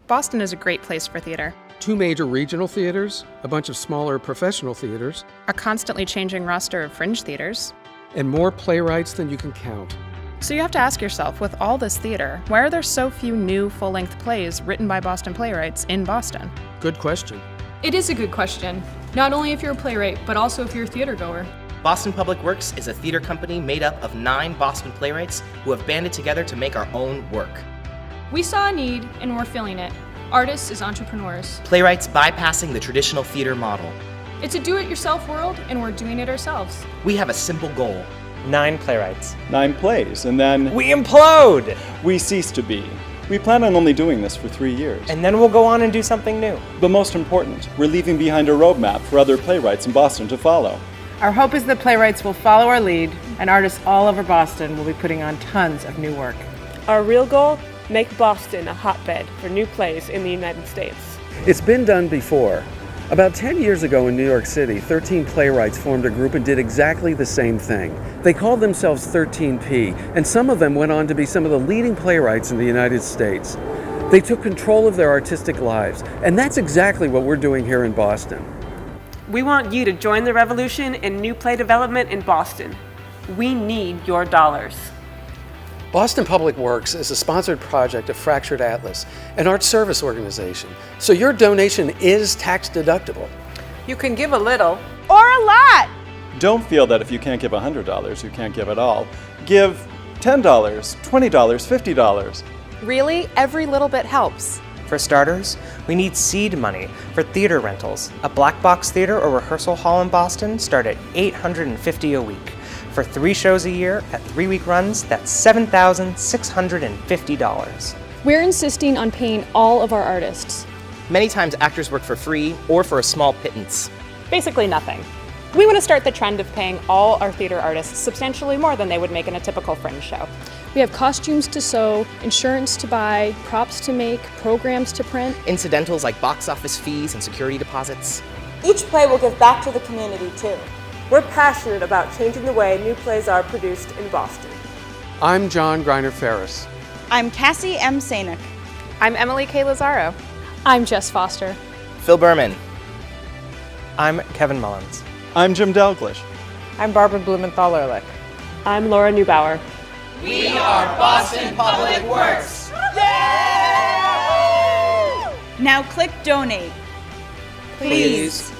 Boston is a great place for theater. 2 major regional theaters, a bunch of smaller professional theaters, A constantly changing roster of fringe theaters. and more playwrights than you can count. So you have to ask yourself, with all this theater, why are there so few new full-length plays written by Boston playwrights in Boston? Good question. It is a good question, not only if you're a playwright, but also if you're a theater goer. Boston Public Works is a theater company made up of 9 Boston playwrights who have banded together to make our own work. We saw a need and we're filling it. Artists as entrepreneurs. Playwrights bypassing the traditional theater model. It's a do-it-yourself world and we're doing it ourselves. We have a simple goal. 9 playwrights. 9 plays, and then We implode! we cease to be. We plan on only doing this for 3 years. And then we'll go on and do something new. But most important, we're leaving behind a roadmap for other playwrights in Boston to follow. Our hope is that playwrights will follow our lead, and artists all over Boston will be putting on tons of new work. Our real goal? Make Boston a hotbed for new plays in the United States. It's been done before. About 10 years ago in New York City, 13 playwrights formed a group and did exactly the same thing. They called themselves 13P, and some of them went on to be some of the leading playwrights in the United States. They took control of their artistic lives, and that's exactly what we're doing here in Boston. We want you to join the revolution in new play development in Boston. We need your dollars. Boston Public Works is a sponsored project of Fractured Atlas, an art service organization. So your donation is tax deductible. You can give a little. Or a lot! Don't feel that if you can't give $100, you can't give it all. Give $10, $20, $50. Really, every little bit helps. For starters, we need seed money for theater rentals. A black box theater or rehearsal hall in Boston start at $850 a week. For 3 shows a year at 3-week runs, that's $7,650. We're insisting on paying all of our artists. Many times actors work for free or for a small pittance. Basically nothing. We want to start the trend of paying all our theater artists substantially more than they would make in a typical fringe show. We have costumes to sew, insurance to buy, props to make, programs to print. Incidentals like box office fees and security deposits. Each play will give back to the community too. We're passionate about changing the way new plays are produced in Boston. I'm John Greiner Ferris. I'm Cassie M. Sanick. I'm Emily K. Lazaro. I'm Jess Foster. Phil Berman. I'm Kevin Mullins. I'm Jim Dalglish. I'm Barbara Blumenthal-Ehrlich. I'm Laura Neubauer. We are Boston Public Works. Now click donate. Please.